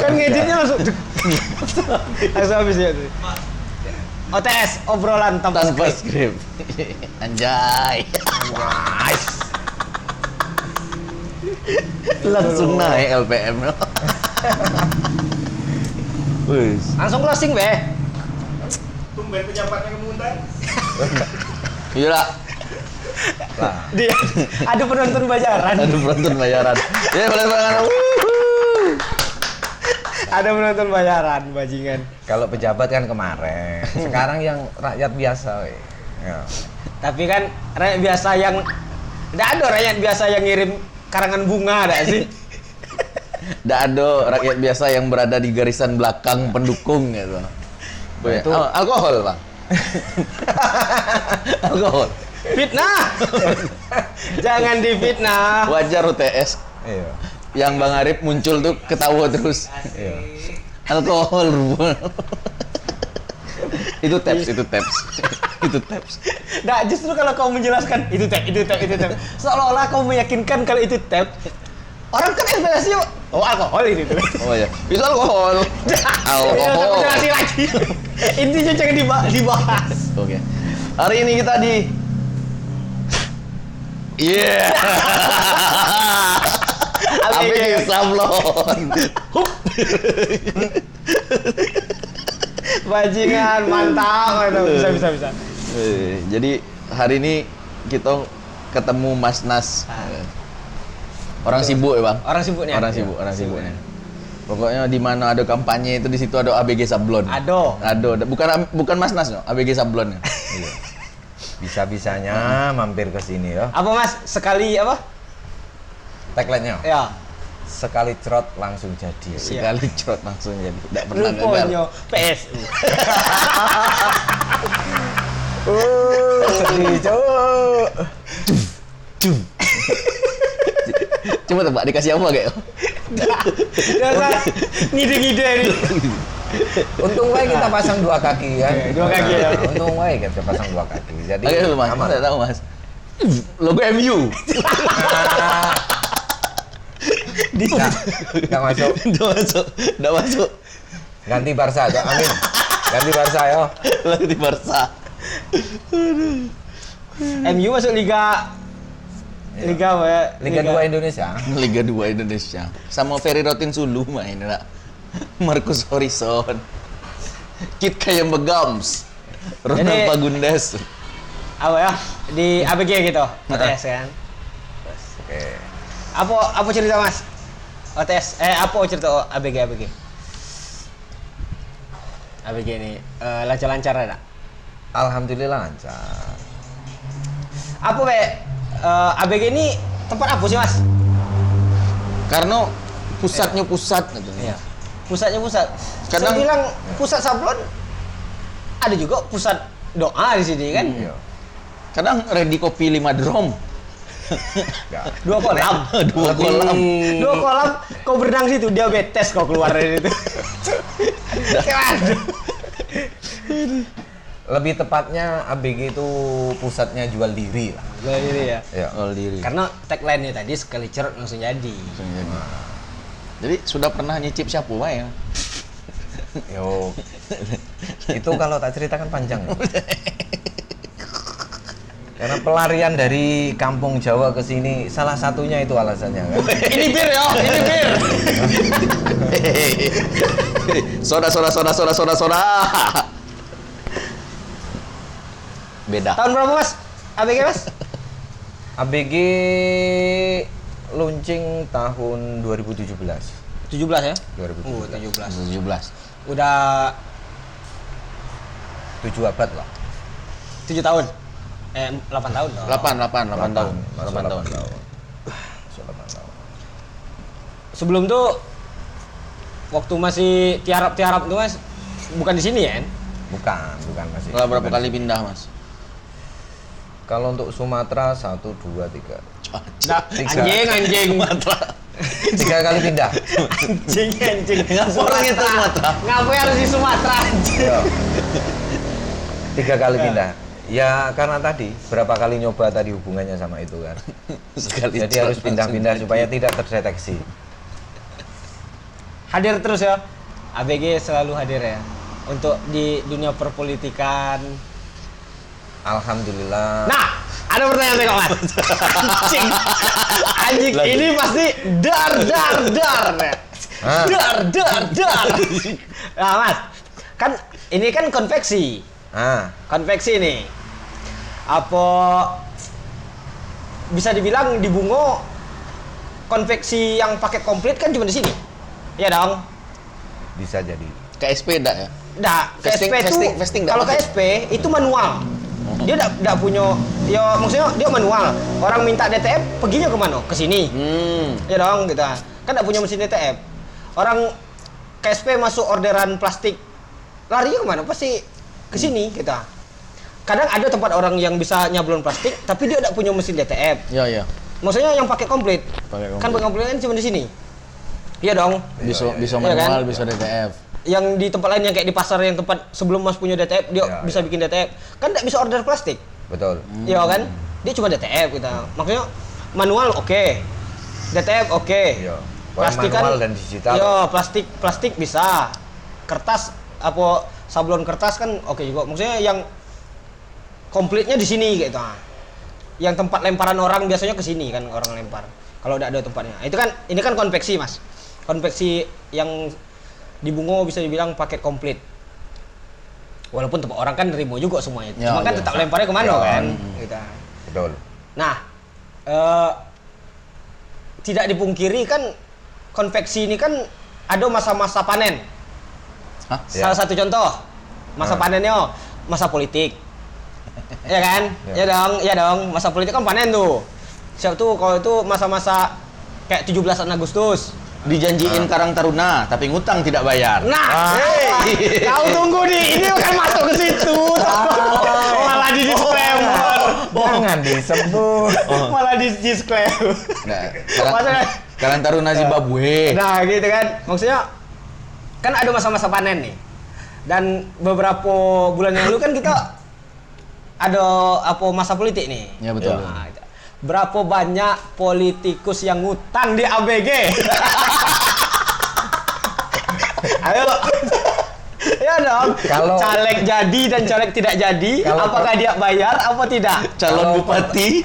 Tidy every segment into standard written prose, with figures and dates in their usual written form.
Kan ngeditnya langsung habis ya. OTS, obrolan tanpa skrip. Anjay. Langsung naik LPM. Wis. Langsung closing, Be. Tumben pejabatnya kemudian. Iya lah. Dia ada penonton bayaran. Aduh, penonton bayaran. Ya, boleh banget. Ada penonton bayaran, bajingan. Kalau pejabat kan kemarin. Sekarang yang rakyat biasa, we. Ya. Tapi kan rakyat biasa yang enggak ada rakyat biasa yang ngirim karangan bunga ada sih. Nggak ada rakyat biasa yang berada di garisan belakang pendukung gitu. Itu Alkohol, Bang. Alkohol. Fitnah. Jangan difitnah. Wajar UTS. iya. Yang Bang Arif muncul tuh ketawa terus. Iya. Alkohol. Itu taps. Itu taps. Nah, justru kalau kau menjelaskan itu tap. Seolah-olah kau meyakinkan kalau itu tap. Orang kan ekspektasinya, oh alkohol ini tuh. Oh ya, itu alkohol. Alkohol. Jelasin lagi. Intinya jangan dibahas. Oke. Hari ini kita di ABG Sablon. Bajingan, mantap itu. Bisa. Jadi hari ini kita ketemu Mas Nas. Orang sibuk ya, Bang? Orang sibuknya. Orang sibuknya. Pokoknya di mana ada kampanye itu di situ ada ABG Sablon. Ada. Bukan Mas Nas, no? ABG Sablon. Iya. Bisa-bisanya mampir ke sini ya. Apa Mas? Sekali apa? Tagline-nya. Ya. Sekali cerot langsung jadi. Sekali cerot langsung jadi. Tidak pernah gagal. Luponyo PSU. Sedih, Cuk. Coba tebak dikasih apa kayak? Ngide-ngide ini. Untung wae kita pasang dua kaki kan. Dua kaki ya. Untung wae kita pasang dua kaki. Jadi Oke, Mas. aman. Saya tahu, Mas. Logo MU. Nggak masuk. Nggak masuk. Ganti Barca, amin. Ganti Barca yo. Lagi di Barca. MU masuk Liga apa ya? Liga 2 Indonesia. Liga 2 Indonesia. Sama Ferry Rotin Sulu main lah. Marcus Horizon. Kit kayak Begams. Ronald Jadi- Pagundes. Apa ya? Di ABG gitu. OTS kan. Oke. Apa cerita Mas? OTS apa cerita ABG? ABG ini lancar-lancar ada. Alhamdulillah lancar. Apa ABG ini tempat apa sih Mas? Karena pusatnya pusat gitu. Iya. Pusatnya pusat. Kadang- Saya bilang pusat sablon ada juga pusat doa di sini kan. Iya. Kadang ready kopi 5 drum. Nggak. 2 kolam. 2 kolam. 2 kolam kau berenang situ diabetes kau keluar dari situ. Waduh. Lebih tepatnya ABG itu pusatnya jual diri lah. Jual diri ya. Ya. All diri. Karena tagline-nya tadi sekali cerut langsung jadi. Jadi sudah pernah nyicip siapa ya? Yo. Itu kalau tak ceritakan panjang. Ya. Karena pelarian dari kampung Jawa ke sini salah satunya itu alasannya kan. Ini bir ya, ini bir. Soda. Beda. Tahun berapa Mas? ABG Mas? ABG launching tahun 2017. 17 ya? 2017. 17. 17. Udah 7 abad lah. 7 tahun. 8 tahun dong. 8 tahun. 8 tahun. So, 8 tahun. Sebelum tuh waktu masih tiarap tuh Mas, bukan di sini ya? Bukan masih. Setelah berapa kali pindah, Mas? Kalau untuk Sumatera 1, 2, 3. Nah, anjing. 3 kali pindah. Anjing. Orang itu Sumatera. Ngapain harus di Sumatera anjing? Yo. 3 kali pindah. Ya karena tadi berapa kali nyoba tadi hubungannya sama itu kan. Sekali Jadi harus pindah-pindah supaya tidak terdeteksi. hadir terus ya. ABG selalu hadir ya untuk di dunia perpolitikan. Alhamdulillah. Nah, ada pertanyaan nih Mas. Anjing. Anjing ini pasti dar. Ah. Dar. Nah, Mas. Kan ini kan konveksi. Konveksi nih. Apa bisa dibilang di Bungo konveksi yang paket komplit kan cuma di sini. Iya dong. Bisa jadi. KSP enggak ya? Nah, Vesting- KSP itu vesting nggak kalau masuk? KSP itu manual. Dia enggak punya, ya maksudnya dia manual. Orang minta DTF perginya ke mana? Ke sini. Ya dong gitu. Kan enggak punya mesin DTF. Orang KSP masuk orderan plastik larinya kemana? Pasti ke sini gitu. Kadang ada tempat orang yang bisa nyablon plastik tapi dia enggak punya mesin DTF. Iya. Maksudnya yang pakai komplit. Pakai komplit. Kan pakai komplit kan cuma di sini. Iya dong. Bisa Iya manual, kan? bisa DTF. Yang di tempat lain yang kayak di pasar yang tempat sebelum Mas punya DTF dia Ya, bisa ya. bikin DTF kan nggak bisa order plastik. Betul. Iya kan, dia cuma DTF kita maksudnya manual oke. DTF oke. Iya. Plastik Manual dan digital. Iya, plastik bisa, kertas apa sablon kertas kan oke juga, maksudnya yang komplitnya di sini gitu. Yang tempat lemparan orang biasanya ke sini kan orang lempar kalau udah ada tempatnya. Itu kan ini kan konveksi Mas, konveksi yang di Bungo bisa dibilang paket komplit. Walaupun tempat orang kan nerimo juga semuanya. Ya, Cuma kan ya. tetap lemparnya kemana Ya. kan? Gitu. Betul. Nah, tidak dipungkiri kan konveksi ini kan ada masa-masa panen. Hah? Salah satu contoh masa panennya masa politik. Ya kan? Ya dong, masa politik kan panen tuh. Siapa tuh kalau itu masa-masa kayak 17 Agustus. Dijanjiin Karang Taruna, tapi ngutang tidak bayar. Nah, kau tunggu nih, ini kan masuk ke situ. Malah di disclaimer. Jangan disebut. Malah di disclaimer. Nah, Maksudnya- Karang Taruna Zimbabwe. Nah, gitu kan. Maksudnya kan ada masa-masa panen nih. Dan beberapa bulan yang lalu kan kita ada apa masa politik nih. Ya, betul. Nah, berapa banyak politikus yang ngutang di ABG? Ayo. Ya dong. Kalau- caleg jadi dan caleg tidak jadi, Kalau- apakah dia bayar apa tidak? Calon bupati.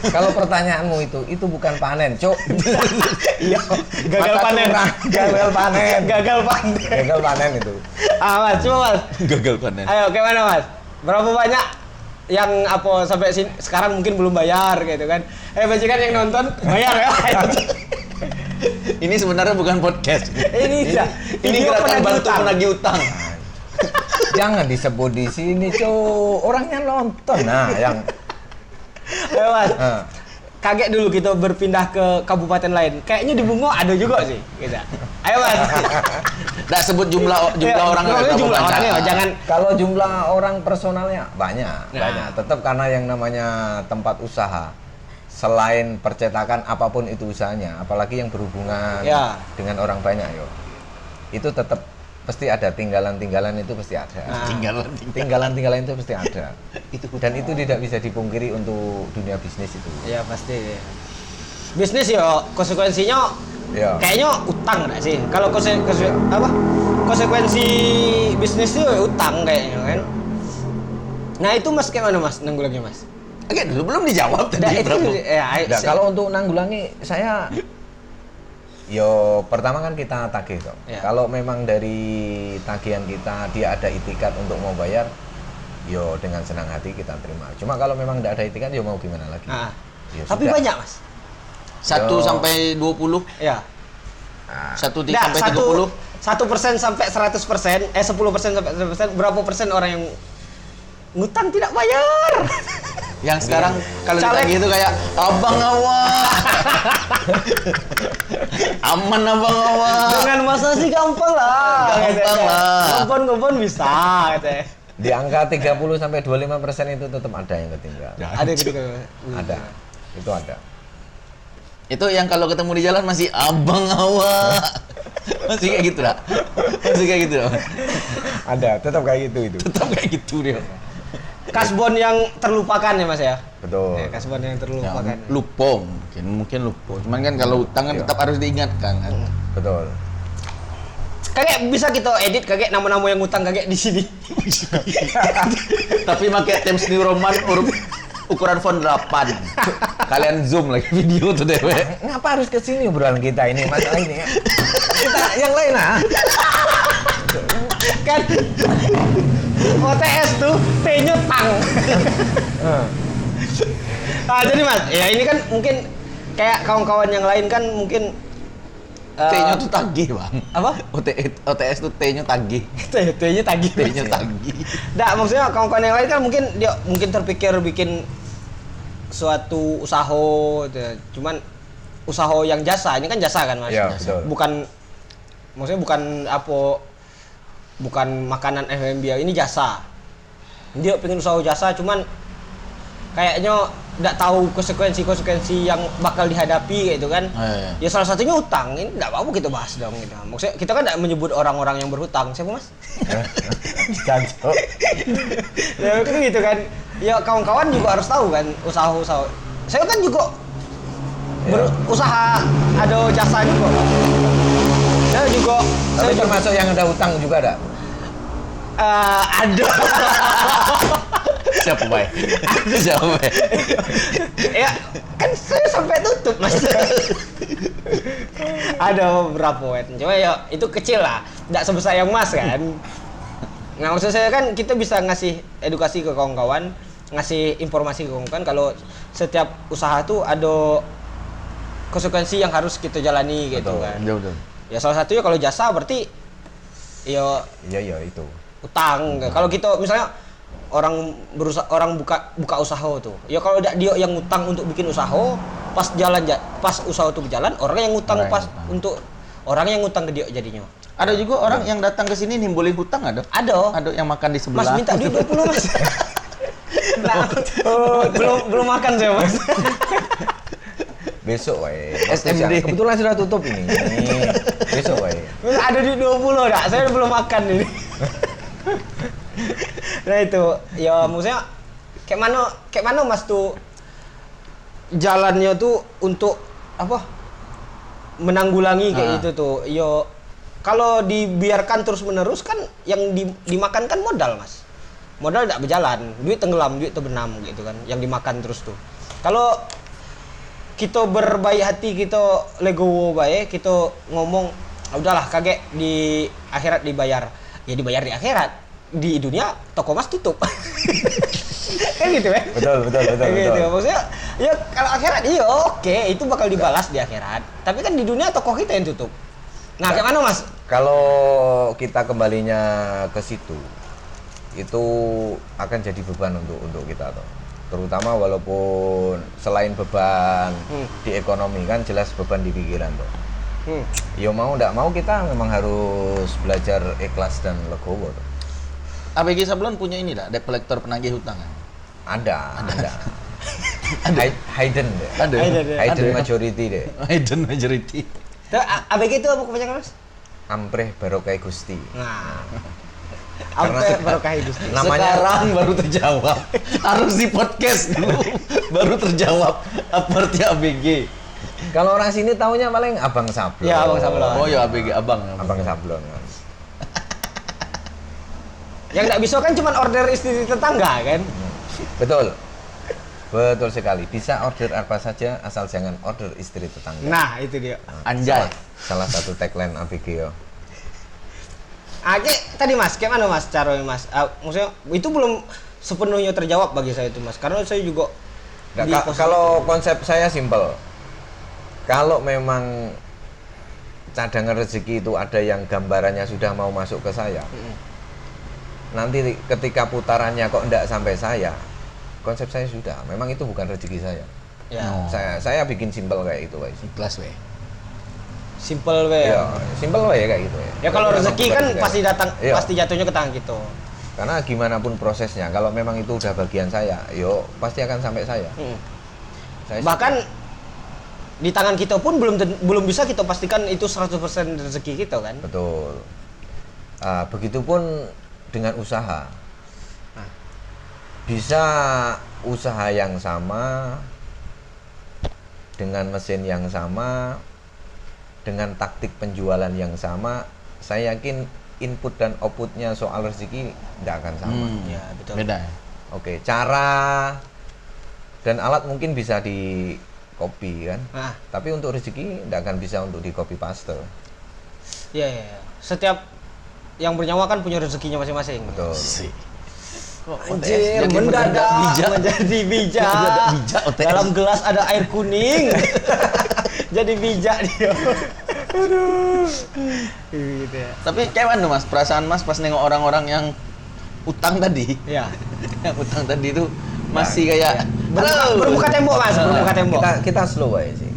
Kalau pertanyaanmu itu bukan panen, Cuk. Iya, gagal Mata panen. curang, gagal panen. Gagal panen. Gagal panen itu. Mas, coba Mas. Gagal panen. Ayo, gimana Mas? Berapa banyak yang apa sampai sekarang mungkin belum bayar gitu kan? Majikan yang nonton bayar ya. Ini sebenarnya bukan podcast. Ini tidak. Ini Video gerakan penagih bantu utang. menagih utang. Jangan disebut di sini, Cuk. Orangnya nonton. Nah, yang Ayo Mas. eh, Kaget dulu kita berpindah ke kabupaten lain. Kayaknya di Bungo ada juga sih, gitu. Ayo Mas. Nggak sebut jumlah Ya, orang pokoknya nggak jumlah mau baca. orangnya jangan kalau jumlah orang personalnya banyak, Nah. banyak. Tetap karena yang namanya tempat usaha, selain percetakan apapun itu usahanya, apalagi yang berhubungan Ya. dengan orang banyak, yo, itu tetap pasti ada tinggalan-tinggalan itu pasti ada. Nah. Tinggalan-tinggalan itu pasti ada. Dan itu tidak bisa dipungkiri untuk dunia bisnis itu. ya pasti. Bisnis ya konsekuensinya Ya. kayaknya utang nggak sih? Kalau konsekuensi bisnis itu ya utang kayaknya kan. Nah itu Mas kayak mana Mas nanggulannya Mas? Oke, dulu belum dijawab Nah, tadi. itu Prabu. ya, Nah, kalau untuk nanggulangi saya yo pertama kan kita tagih toh. Ya. Kalau memang dari tagihan kita dia ada itikat untuk mau bayar, yo dengan senang hati kita terima. Cuma kalau memang tidak ada itikat, yo mau gimana lagi? Ah. Ya Tapi sudah. banyak Mas. 1 Yo. sampai 20, Ya. 1 Nah, sampai 30. 1% sampai 100%, 10% sampai 100%, berapa persen orang yang ngutang tidak bayar? Yang sekarang kalau Caleg. ditagih itu kayak abang awak. Aman abang awak. Dengan masa sih gampang lah. Gampang lah. Ngopon bisa gitu ya. Di angka 30 sampai 25% itu tetap ada yang ketinggalan. Ada gitu. Ada. Itu ada. Itu yang kalau ketemu di jalan masih abang awak. Masih kayak gitu lah. Masih kayak gitu lah. Ada, tetap kayak gitu itu. Tetap kayak gitu dia. Kasbon yang terlupakan ya Mas ya. Betul. Ya, kasbon yang Ya, terlupakan. lupa mungkin lupa. Cuman kan kalau utang kan Iya. tetap harus diingatkan kan. Betul. Kakek bisa kita edit kakek nama-nama yang ngutang kakek di sini. Tapi pakai Times New Roman ukuran font 8. Kalian zoom lagi video tuh dewe. Ngapa harus ke sini obrolan kita ini masalah ini ya? Kita yang lain lah. Kan OTS tuh T-nya tang. Nah, jadi Mas, ya ini kan mungkin kayak kawan-kawan yang lain kan mungkin T-nya tuh tagih, Bang. apa? OTS tuh T-nya tagih. T-nya tagih. T-nya tagih. Nggak, maksudnya kawan-kawan yang lain kan mungkin terpikir bikin suatu usaha gitu. Cuman usaha yang jasa, ini kan jasa kan Mas? Iya, Jasa. betul. Maksudnya bukan makanan F&B, ini jasa. Dia pengen usaha jasa cuman kayaknya nggak tahu konsekuensi yang bakal dihadapi gitu kan. Ya salah satunya utang. Ini nggak apa-apa kita bahas dong gitu. Maksudnya kita kan nggak menyebut orang-orang yang berhutang. Siapa Mas? Jancok. Ya kan gitu kan. Ya kawan-kawan juga harus tahu kan usaha-usaha. Saya kan juga berusaha ada jasa juga. Saya juga Tapi termasuk yang ada hutang juga ada. ada. Siapa, Bay? Siapa, Bay? Ya kan saya sampai tutup Mas. Ada beberapa wet. Cuma ya itu kecil lah. Nggak sebesar yang Mas kan. Nah maksud saya kan kita bisa ngasih edukasi ke kawan-kawan, ngasih informasi ke kawan-kawan kalau setiap usaha tuh ada konsekuensi yang harus kita jalani gitu Betul. kan. Betul. Ya salah satunya kalau jasa berarti ya Iya itu. utang. Kalau kita misalnya orang buka usaha tuh. Ya kalau dia yang ngutang untuk bikin usaha, pas usaha itu berjalan, orang yang ngutang Orang yang pas ngutang. untuk orang yang ngutang ke dia jadinya. Ada juga orang yang datang ke sini nimbulin hutang ada? Ada. Ada yang makan di sebelah. Mas minta duit 20 Mas. Nah, belum makan saya Mas. Besok wae. SMD. Kebetulan sudah tutup ini. Besok wae. Mas ada duit 20 enggak? Saya belum makan ini. Nah itu, ya maksudnya kayak mana Mas tuh jalannya tuh untuk apa? Menanggulangi kayak gitu tuh. Yo kalau dibiarkan terus-menerus kan yang dimakan kan modal, Mas. Modal tidak berjalan, duit tenggelam, duit terbenam gitu kan, yang dimakan terus tuh. Kalau kita berbaik hati, kita legowo baik, kita ngomong, udahlah kakek di akhirat dibayar. Ya dibayar di akhirat. Di dunia toko Mas tutup. Kan gitu ya? Betul. Gitu. Maksudnya ya kalau akhirat iya oke, itu bakal dibalas di akhirat. Tapi kan di dunia toko kita yang tutup. Nah, kayak mana Mas? Kalau kita kembalinya ke situ, itu akan jadi beban untuk kita toh. Terutama walaupun selain beban di ekonomi kan jelas beban di pikiran toh. Ya mau ndak mau kita memang harus belajar ikhlas dan legowo toh. ABG Sablon punya ini dah, debt collector penagih hutang kan? Ada. Hidden deh. Hidden majority deh. Hidden majority. ABG itu apa kepanjangan Mas? Ampreh Barokah Gusti. Nah. Karena Apa barokah Gusti? namanya Sekarang baru terjawab. Harus di podcast dulu baru terjawab apa arti ABG. kalau orang sini taunya paling Abang Sablon. Ya, Abang Sablon. Oh ya ABG abang. Abang Sablon kan. Yang nggak bisa kan cuma order istri tetangga kan? Betul sekali. Bisa order apa saja asal jangan order istri tetangga. Nah, itu dia. Anjay. Salah satu tagline ABG yo. Tadi Mas, kayak mana Mas caranya Mas? Maksudnya itu belum sepenuhnya terjawab bagi saya itu Mas. Karena saya juga Kalau konsep saya simpel. Kalau memang cadangan rezeki itu ada yang gambarannya sudah mau masuk ke saya. Nanti ketika putarannya kok enggak sampai saya, konsep saya sudah, memang itu bukan rezeki saya. ya, Saya bikin simpel kayak itu, guys. Ikhlas weh. simple we. Ya, simpel ya kayak gitu ya. Ya kalau Memang rezeki bukan kan rezeki. pasti datang, Iya. pasti jatuhnya ke tangan kita. Karena gimana pun prosesnya, kalau memang itu udah bagian saya, yo pasti akan sampai saya. Saya Bahkan di tangan kita pun belum bisa kita pastikan itu 100% rezeki kita kan. betul. Begitupun dengan usaha. Bisa usaha yang sama dengan mesin yang sama, dengan taktik penjualan yang sama, saya yakin input dan outputnya soal rezeki tidak akan sama. Ya, betul. Beda ya. Oke, cara dan alat mungkin bisa di copy kan, Nah, tapi untuk rezeki tidak akan bisa untuk di copy paste. iya, iya, iya. Setiap yang bernyawa kan punya rezekinya masing-masing. Betul. Sih. Kok Anjir, jadi mendadak bijak? menjadi bijak. Mendadak bijak OTS. Dalam gelas ada air kuning. Jadi bijak dia. Aduh. Gitu ya. Tapi kayak mana Mas, perasaan Mas pas nengok orang-orang yang utang tadi? Ya. Yang utang tadi itu masih kayak Bermuka tembok, Mas, bermuka tembok. Kita slow aja sih.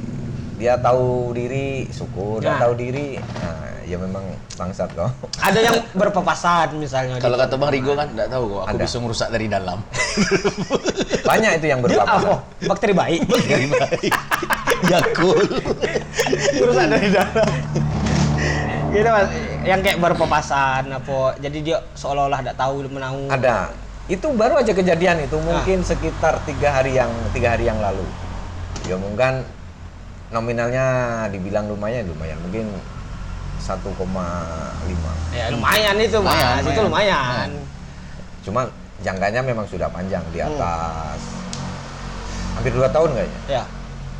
Dia tahu diri syukur, Nah. dia tahu diri, nah ya memang bangsat kok. Ada yang berpapasan misalnya. Kalau kata Bang Rigo kan enggak tahu kok, aku Ada. bisa ngerusak dari dalam. Banyak itu yang dia berpapasan. apa? Bakteri baik. Dari baik. Yakul. Merusak dari dalam. Gitu, Mas. Yang kayak berpapasan apa. Jadi dia seolah-olah tidak tahu menau. Ada. Itu baru aja kejadian itu mungkin sekitar 3 hari yang lalu. Ya mungkin nominalnya dibilang lumayan mungkin 1,5. Ya lumayan itu, Mas. Lumayan, Itu lumayan. Cuma jangkanya memang sudah panjang di atas hampir 2 tahun kayaknya. Ya.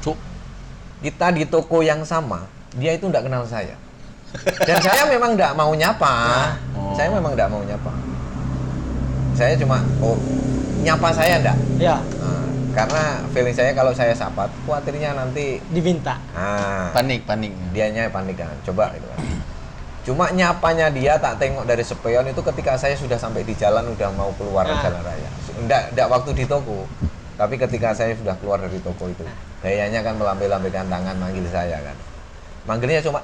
Cuk. Kita di toko yang sama, dia itu nggak kenal saya. Dan saya memang nggak mau nyapa. Oh. Saya memang nggak mau nyapa. Saya cuma, nyapa saya nggak. Ya, Nah, karena feeling saya kalau saya sapa, khawatirnya nanti, diminta. Panik. dianya panik kan. Coba gitu kan. Cuma nyapanya dia tak tengok dari spion itu ketika saya sudah sampai di jalan, udah mau keluar ke jalan raya. Nggak waktu di toko. Tapi ketika saya sudah keluar dari toko itu, gayanya kan melambai-lambaikan tangan manggil saya kan. Manggilnya cuma,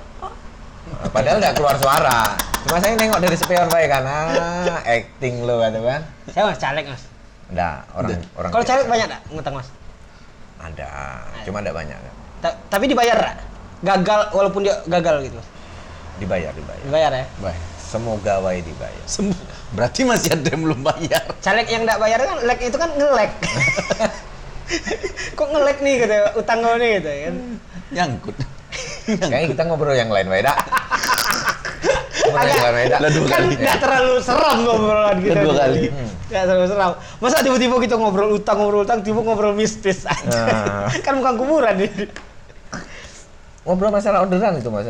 padahal nggak keluar suara. Cuma saya nengok dari spion baik kan, acting lo gitu kan. Saya Mas caleg, Mas. Nggak, orang Kalau biasa. caleg banyak enggak ngutang, Mas? Ada, cuma nggak banyak kan. Tapi dibayar enggak? Gagal walaupun dia gagal gitu, Mas. Dibayar. Dibayar ya. Baik. Semoga wae dibayar. Berarti masih ada yang belum bayar. Caleg yang enggak bayar kan lag itu kan nge-lag. Kok nge-lag nih gitu, utang lo nih gitu kan. Nyangkut. Kayaknya kita ngobrol yang lain wae dak. Ngobrol yang lain wae dak. Lah, 2 Kan kali. enggak terlalu seram ngobrolan kita. Kedua kali. Enggak terlalu seram. Masa tiba-tiba kita ngobrol utang, tiba ngobrol mistis aja. Nah. Kan bukan kuburan nih. Ngobrol masalah orderan itu Mas.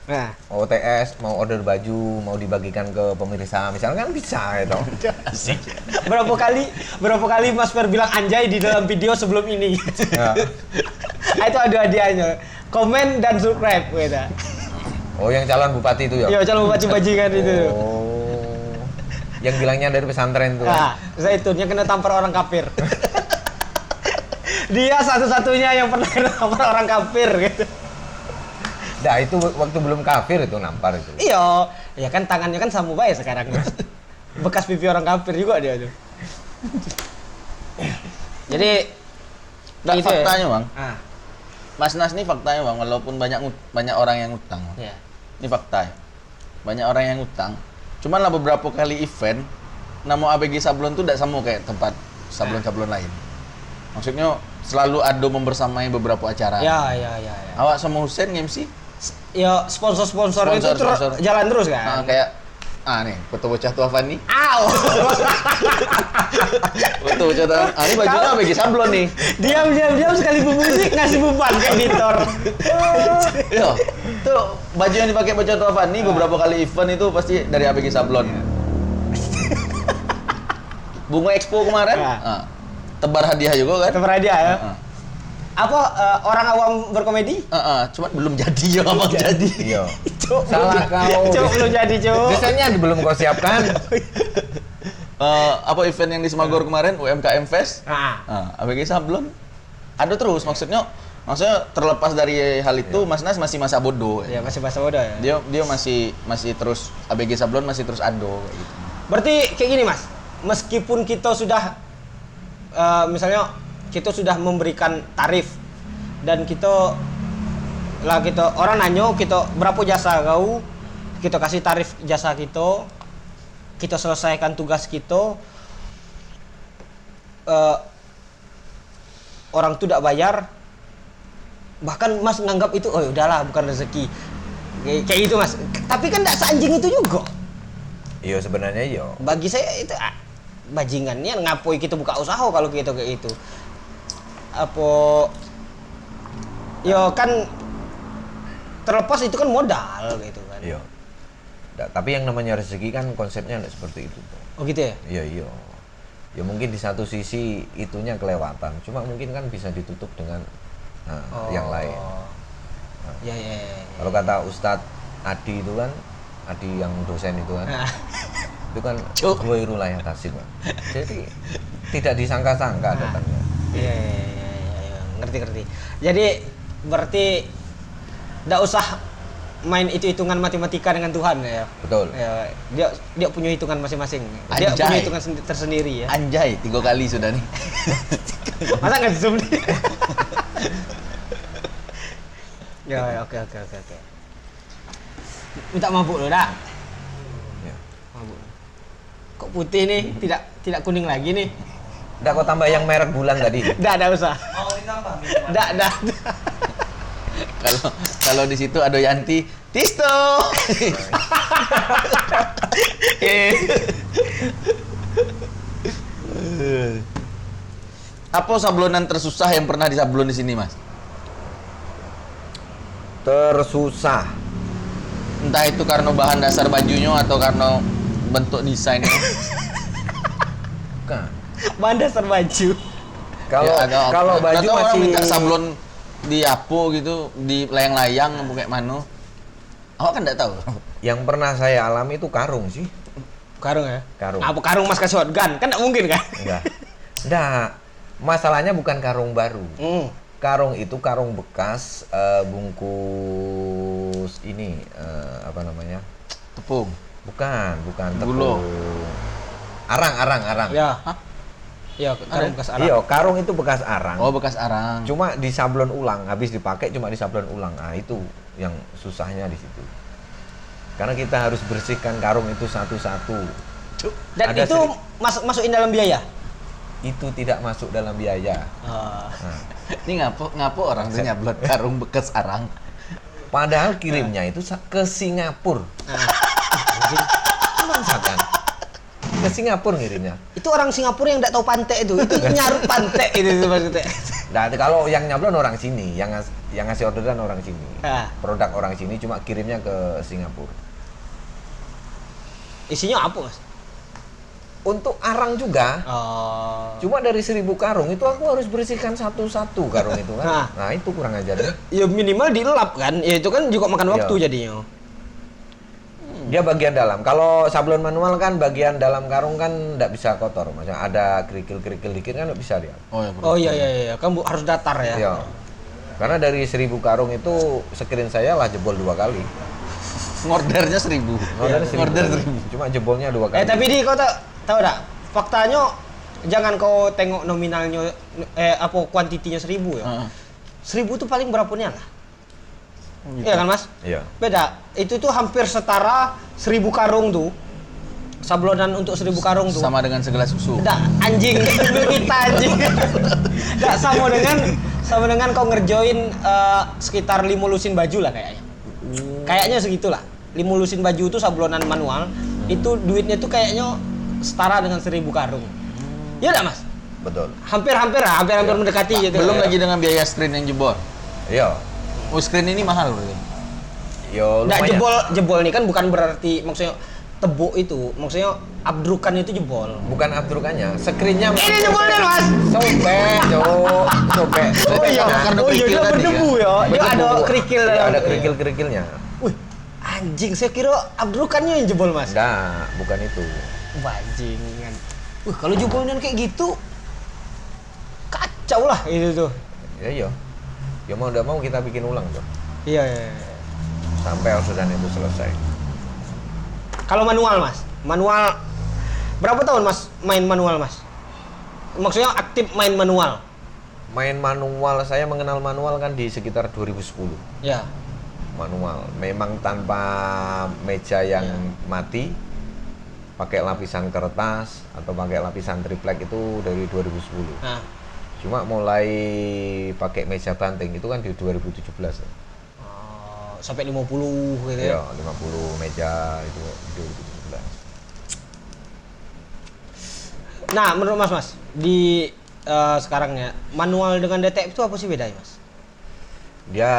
Nah, OTS mau order baju mau dibagikan ke pemirsa misalnya kan bisa gitu. Asik. berapa kali Mas Fer bilang anjay di dalam video sebelum ini. Ya. Itu ada hadiahnya. Komen dan subscribe gitu. Oh yang calon bupati itu ya? Ya, calon bupati bajingan itu. Oh. Yang bilangnya dari pesantren tuh. Nah, Zaitunnya kena tampar orang kafir. Dia satu-satunya yang pernah kena tampar orang kafir gitu. Nah itu waktu belum kafir itu nampar itu. Iya, ya kan tangannya kan samurai sekarang, Mas. Bekas pipi orang kafir juga dia tuh. Jadi Nah, gitu ya. faktanya, Bang. Ah, Mas Nas nih faktanya, Bang, walaupun banyak orang yang utang. ya. Ini fakta ya. Banyak orang yang utang. Cuman lah beberapa kali event, nama ABG Sablon tuh tidak sama kayak tempat sablon-sablon lain. Maksudnya selalu ada membersamai beberapa acara. Ya. Awak sama Hussein MC? Ya sponsor itu Sponsor. jalan terus kan. Kayak nih, foto bocah tua Fani. Aw. Foto bocah tua. Ini bajunya ABG Sablon nih. Diam sekali musik ngasih beban ke editor. Yo, tuh baju yang dipakai bocah tua Fani beberapa kali event itu pasti dari ABG Sablon. Bunga Expo kemarin, Ya. tebar hadiah juga kan? Tebar hadiah ya. Heeh. Apa orang awam berkomedi? Cuma belum jadi ya, Bang, jadi. Iya. Cuk, Salah kau. Cuk, belum jadi, Cuk. Biasanya belum kau siapkan. Apa event yang di Semagor kemarin UMKM Fest? Nah, ABG Sablon ada terus, maksudnya terlepas dari hal itu Mas Nas masih masa bodoh. ya masih bahasa bodoh ya. Dia masih terus ABG Sablon masih terus ado kayak gitu. Berarti kayak gini, Mas. Meskipun kita sudah misalnya kita sudah memberikan tarif dan kita orang nanyo kita berapa jasa kau, kita kasih tarif jasa kita selesaikan tugas kita, orang tuh tidak bayar, bahkan Mas nganggap itu oh udahlah bukan rezeki. Kayak gitu mas. Tapi kan tidak seanjing itu juga. Iya sebenarnya iya. Bagi saya itu bajingannya ngapoi kita buka usaha kalau gitu kayak itu. Apa? Yo kan terlepas itu kan modal gitu kan. Iya. Tapi yang namanya rezeki kan konsepnya nggak seperti itu. Oh gitu ya? Iya iya. Ya mungkin di satu sisi itunya kelewatan. Cuma mungkin kan bisa ditutup dengan yang lain. Ya. Kalau kata Ustadz Adi itu kan, Adi yang dosen itu kan, itu kan gue ya tasib, Pak. Jadi tidak disangka-sangka datangnya. Iya, ngerti. Jadi berarti tidak usah main hitungan matematika dengan Tuhan ya. Betul. Ya, dia punya hitungan masing-masing. Dia Anjay. punya hitungan tersendiri ya. Anjay, 3 kali sudah nih. Masa nggak zoom nih? Ya, oke. Minta mabuk lo, dah. Ya. Mabuk. Kok putih nih? Tidak kuning lagi nih. Udah kau tambah yang merek bulan tadi. Dah usah. Mau ditambah? Dah. Kalau di situ ada Yanti, Tisto. Apa sablonan tersusah yang pernah disablon di sini, Mas? Tersusah. Entah itu karena bahan dasar bajunya atau karena bentuk desainnya. Bukan. Bahan dasar baju. Kalau baju atau orang masih minta sablon di Apo gitu, di layang-layang kayak mana? Awak kan enggak tahu. yang pernah saya alami itu karung sih. Karung ya? Karung. Apa karung mas ke shotgun? Kan nggak mungkin kan? Enggak. Masalahnya bukan karung baru. Hmm. Karung itu karung bekas bungkus ini apa namanya? Tepung. Bukan tepung. Gulo. Arang. Ya. Iya, karung bekas arang. Iya, karung itu bekas arang. Oh, bekas arang. Cuma disablon ulang, habis dipakai cuma disablon ulang. Nah, itu yang susahnya di situ. Karena kita harus bersihkan karung itu satu-satu. Dan Ada itu masukin dalam biaya? Itu tidak masuk dalam biaya. Ah. Nah, Ini ngapo orang tuh nyablon karung bekas arang. padahal kirimnya itu ke Singapura. Kan? Ke Singapura ngirimnya. Itu orang Singapura yang nggak tahu pantai itu nyarut pantai itu maksudnya. Nah, kalau yang nyablon orang sini, yang ngasih orderan orang sini. Ah. Produk orang sini cuma kirimnya ke Singapura. Isinya apa mas? Untuk arang juga. Oh. Cuma dari 1000 karung itu aku harus bersihkan satu-satu karung itu kan. Nah, itu kurang ajar ya. Ya minimal dilap kan? Ya itu kan juga makan waktu Iya. jadinya. Dia bagian dalam. Kalau sablon manual kan bagian dalam karung kan nggak bisa kotor. Maksudnya ada kerikil-kerikil dikit kan nggak bisa dia. Oh ya, bro. Oh iya. Kan harus datar ya. Iya. Karena dari 1000 karung itu screen saya lah jebol 2 kali. Ngordernya 1000. Ngorder 1000. Cuma jebolnya 2 kali. Tapi di kau tahu tak? Faktanya jangan kau tengok nominalnya apa kuantitinya 1000 ya. Heeh. 1000 tuh paling berapa nih lah? Iya kan mas? Iya. Beda. Itu tuh hampir setara 1000 karung tuh. Sablonan untuk 1000 karung tuh. Sama dengan segelas susu. Nggak, anjing kita anjing. Nggak sama dengan kau ngerjoin sekitar 5 lusin baju lah kayaknya. Kayaknya segitulah. 5 lusin baju itu sablonan manual. Itu duitnya tuh kayaknya setara dengan 1000 karung. Iya enggak mas? Betul. Hampir mendekati gitu. Belum lagi dengan biaya screen yang jebol. Iya. Oh, screen ini mahal berarti. Yo Nggak, lumayan. jebol nih kan bukan berarti maksudnya tebuk itu, maksudnya abdrukan itu jebol. Bukan abdrukannya, screennya. Ini jebolnya mas. Sobek, sobek. Oh iya, karena oh iya kerikil dia tadi berdebu ya. Dia ada kerikil. Iya, dalam- ada kerikil-kerikilnya. Wih, anjing saya kira abdrukannya yang jebol mas. Enggak, bukan itu. Bajingan. Wih, kalau jebolnya kayak gitu kacau lah itu tuh. Ya iya. Ya mau udah mau kita bikin ulang tuh. Iya. Sampai orderan itu selesai. Kalau manual mas, manual berapa tahun mas main manual mas? Maksudnya aktif main manual? Main manual, saya mengenal manual kan di sekitar 2010. Ya. Manual, memang tanpa meja yang mati, pakai lapisan kertas atau pakai lapisan triplek itu dari 2010. Nah, Cuma mulai pakai meja banting itu kan di 2017. sampai 50 gitu Iya, ya. 50 meja itu sebelah. Nah, menurut Mas di sekarang ya, manual dengan DTF itu apa sih bedanya, Mas? Dia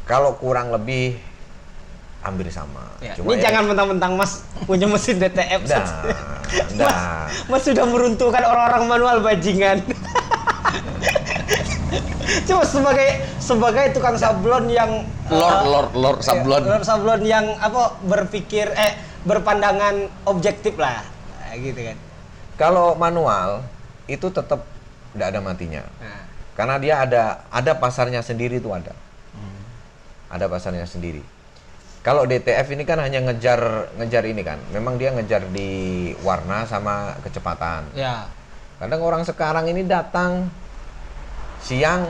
kalau kurang lebih hampir sama. Ya, Cuma ini ya, jangan mentang-mentang Mas punya mesin DTF. Nah, Mas sudah meruntuhkan orang-orang manual bajingan. Cuma sebagai tukang sablon yang Lord sablon. Lord sablon yang apa berpandangan objektif lah. Gitu kan. kalau manual itu tetap tidak ada matinya. Nah, Karena dia ada pasarnya sendiri itu ada. Ada pasarnya sendiri. Kalau DTF ini kan hanya ngejar ini kan. Memang dia ngejar di warna sama kecepatan. ya. Kadang orang sekarang ini datang siang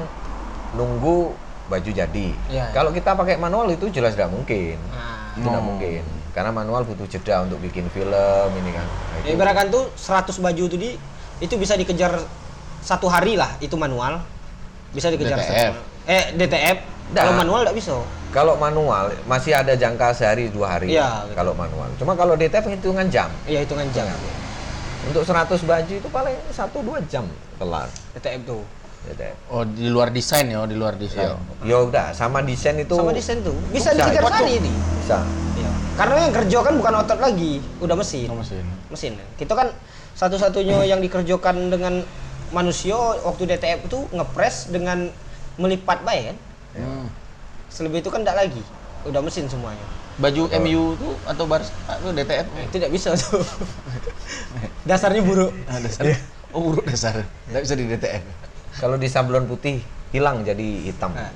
nunggu baju jadi. Ya, ya. Kalau kita pakai manual itu jelas tidak mungkin. Nah, Itu tidak mungkin. Karena manual butuh jeda untuk bikin film ini kan. Nah, itu. ibaratkan tuh 100 baju itu bisa dikejar 1 hari lah, itu manual. Bisa dikejar DTF. DTF. Kalau Nah. manual nggak bisa. Kalau manual masih ada jangka sehari 2 hari. Iya, betul. Kalau manual. Cuma kalau DTF hitungan jam. Iya, hitungan jam. Untuk 100 baju itu paling 1-2 jam kelar. DTF tuh. DTF. Oh, di luar desain ya, di luar desain. Ya udah, sama desain itu. Sama desain tuh. Bisa Bisa, dikejar cepat sehari tuh. ini. Bisa. Iya. Karena yang kerja kan bukan otot lagi, udah mesin. Oh, mesin. Mesin. Kita kan satu-satunya yang dikerjakan dengan manusia waktu DTF itu ngepres dengan melipat baik kan. Selebih itu kan enggak lagi. Udah mesin semuanya. Baju MU tuh atau Barca itu DTF. Tidak bisa tuh. Dasarnya buruk. Dasar. Oh, buruk dasar. Nggak bisa di DTF. Kalau di sablon putih hilang jadi hitam. Nah.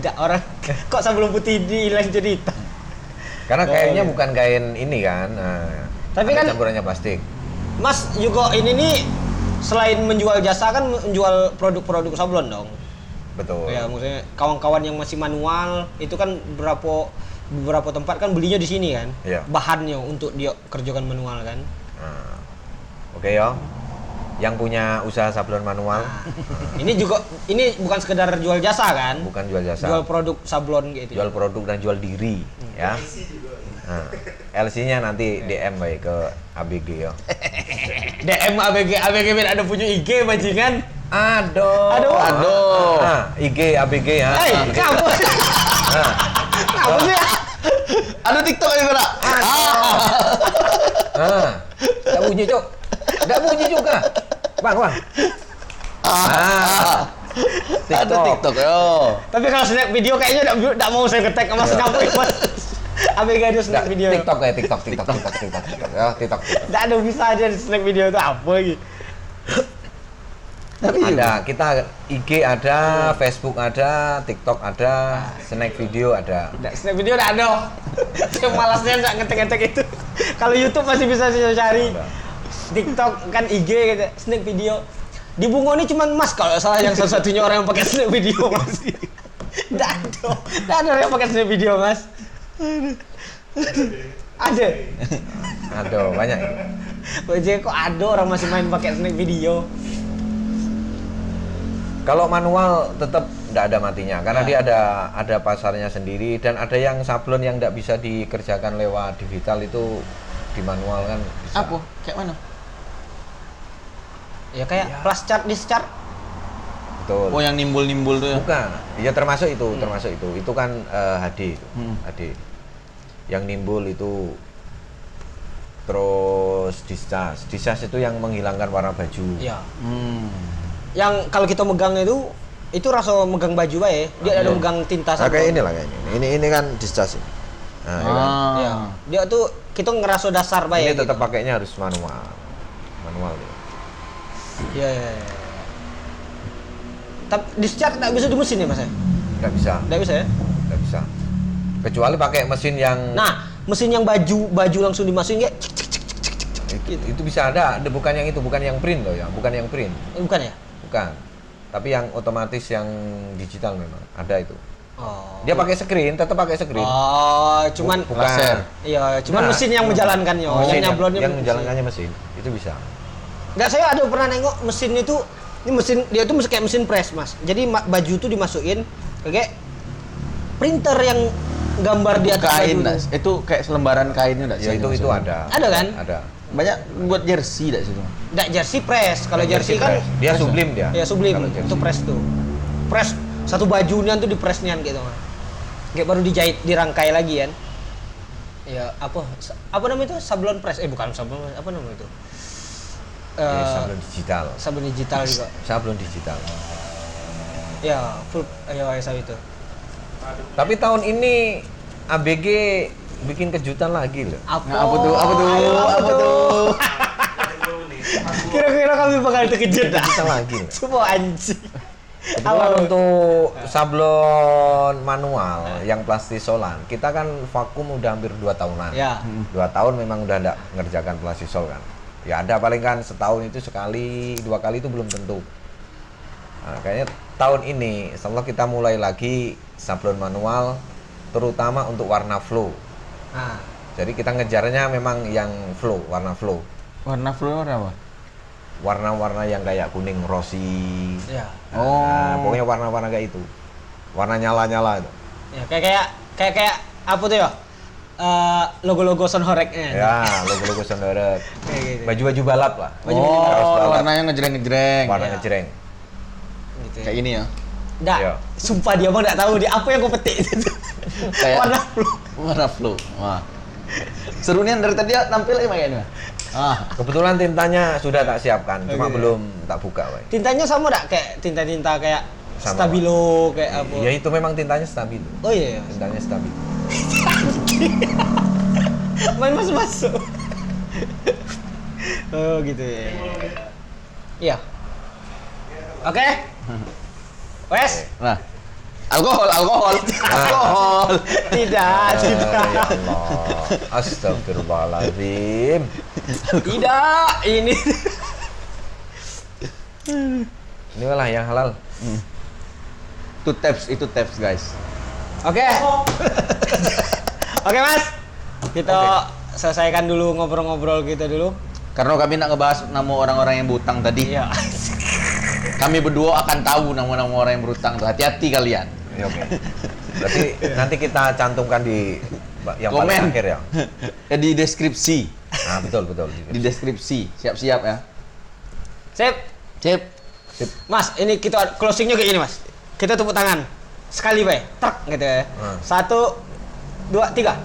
Nggak, orang kok sablon putih hilang jadi hitam. Karena kainnya iya. bukan kain ini kan. Nah, Tapi ada kan- campurannya plastik. Mas juga ini nih selain menjual jasa kan menjual produk-produk sablon dong. Betul. Ya, maksudnya kawan-kawan yang masih manual itu kan beberapa tempat kan belinya di sini kan. Iya. Bahannya untuk dia kerjakan manual kan. Nah, oke ya. Yang punya usaha sablon manual Ini bukan sekedar jual jasa kan? bukan jual jasa. Jual produk sablon gitu. Jual produk dan jual diri ya. Nah, LC-nya nanti DM baik ke ABG ya. DM ABG beda ada punya IG bajingan. Aduh. Aduh. Nah, IG ABG ya. Hei, kamu. Nah, Kamu sih ya? Ada TikTok juga, Nak? Enggak bunyi, Cuk. Enggak bunyi juga. Bang. Ada TikTok, yo. Tapi kalau snack video kayaknya enggak mau saya nge-tag sama kamu ya, Mas. ABG ada snack video. TikTok ya, TikTok. Ya, TikTok. Enggak ada bisa aja di snack video itu apa gitu. Ada, kita IG ada, Facebook ada, TikTok ada, snack video ada. Nggak, snack video nggak ada. Saya malasnya nggak ngetek-ngetek itu. Kalau YouTube masih bisa saya cari. Ada. TikTok kan IG gitu, snack video. Di Bungo ini cuman Mas kalau salah yang satu-satunya orang yang pakai snack video Mas. Nggak ada orang yang pakai snack video Mas. Ada. Aduh, banyak. Kok ada orang masih main pakai snack video. Kalau manual tetap tidak ada matinya karena dia ada pasarnya sendiri dan ada yang sablon yang tidak bisa dikerjakan lewat digital itu di manual kan bisa. Apa? Kayak mana? Ya kayak plus chart, dischart. Betul. Oh, yang nimbul-nimbul tuh ya? Bukan. Ya termasuk itu, termasuk itu. Itu kan HD itu. HD. Yang nimbul itu terus discharge. Discharge itu yang menghilangkan warna baju. Iya. Hmm. Yang kalau kita megang itu rasa megang baju bae. Dia ada megang tinta Nah, sablon. kayak inilah kayaknya. Ini kan discharge ini. Nah, ya kan? Iya. Dia tuh kita ngerasa dasar bae. Ini tetap pakainya harus manual. Manual ya. Iya, iya, iya. Tapi discharge nggak bisa di mesin ya Mas ya? Nggak bisa. Nggak bisa ya? Nggak bisa. Kecuali pakai mesin yang Nah, mesin yang baju langsung dimasukin ya? itu bisa ada bukan yang itu, bukan yang print loh ya, bukan yang print. Bukan ya? Bukan. Tapi yang otomatis yang digital memang ada itu. Oh. Dia pakai screen, tetap pakai screen. Oh, cuman Bukan. laser. Iya, cuman Nah, mesin yang menjalankannya, Mesin yang nyablonnya. yang menjalankannya mesin. Itu bisa. Enggak, saya ada pernah nengok mesin itu, ini mesin dia tuh kayak mesin press, Mas. Jadi baju tuh dimasukin, kayak printer yang gambar di atas Kain, baju dah. tuh. Itu kayak selembaran kainnya enggak Ya itu ada. Ada kan? Ada. Banyak buat jersey dah situ. Nggak jersey press. Kalau jersey kan press. Dia sublim dia. ya sublim. Kalau jersey. Itu press tuh. Press satu bajunya tuh di pressnya gitu mah. Kayak baru dijahit, dirangkai lagi kan. Ya apa namanya itu? Sablon press. Bukan sablon, apa namanya itu? Ya, sablon digital. Sablon digital juga. Sablon digital. Ya, full ya itu. Tapi tahun ini ABG bikin kejutan lagi loh. Nah, apa tuh? Apa tuh? Ayo, Apa tuh? Kira-kira kami bakal terkejut dah. Kejutan lagi loh. Semua anjing. Kebetulan untuk sablon manual yang plastisolan, kita kan vakum udah hampir 2 tahunan. Ya. 2 tahun memang udah nggak ngerjakan plastisol kan. Ya ada paling kan setahun itu sekali, 2 kali itu belum tentu. Nah, kayaknya tahun ini, setelah kita mulai lagi sablon manual, terutama untuk warna flow. Nah, Jadi kita ngejarnya memang yang flow, warna flow. Warna flow apa? Warna-warna yang kayak kuning rosy. ya. Nah, pokoknya warna-warna kayak itu. Warna nyala-nyala itu. Ya, kayak apa tuh ya? Logo-logo Sonhoreknya. Ya, logo-logo Sondorek. Kayak gitu. Baju-baju balap lah. Baju-baju Oh, balap. warnanya ngejreng-ngejreng. Warna Ya. ngejreng. Gitu. Kayak gini ya. Nggak, Iya. sumpah dia mah nggak tahu dia apa yang gue petik itu. Kayak Warna flow. Warna flow. Wah. Seru nih dari tadi ya nampil aja kayaknya. Ah, Kebetulan tintanya sudah tak siapkan, cuma Oke. belum tak buka, Pak. Tintanya sama nggak kayak tinta-tinta kayak Sama, Stabilo kayak apa? Ya itu memang tintanya stabil. Oh iya. Tintanya stabil. Main masuk-masuk. Oh gitu ya. Iya. Oke. Wes. nah. Alkohol. Tidak, tidak. Ya Allah. Astagfirullahaladzim. Tidak, ini. Inilah yang halal. Itu taps guys. Oke. Oke, Mas. Kita selesaikan dulu ngobrol-ngobrol kita dulu. Karena kami nak ngebahas nama orang-orang yang berutang tadi. Iya. Kami berdua akan tahu nama-nama orang yang berutang tuh. Hati-hati kalian. Ya, oke. Berarti nanti kita cantumkan di yang Komen. paling akhir ya. Di deskripsi. Nah, betul. Di deskripsi. Siap-siap ya. Sip. Sip. Mas, ini kita closingnya kayak gini, Mas. Kita tepuk tangan. Sekali, Bay. Truk gitu ya. 1, 2, 3.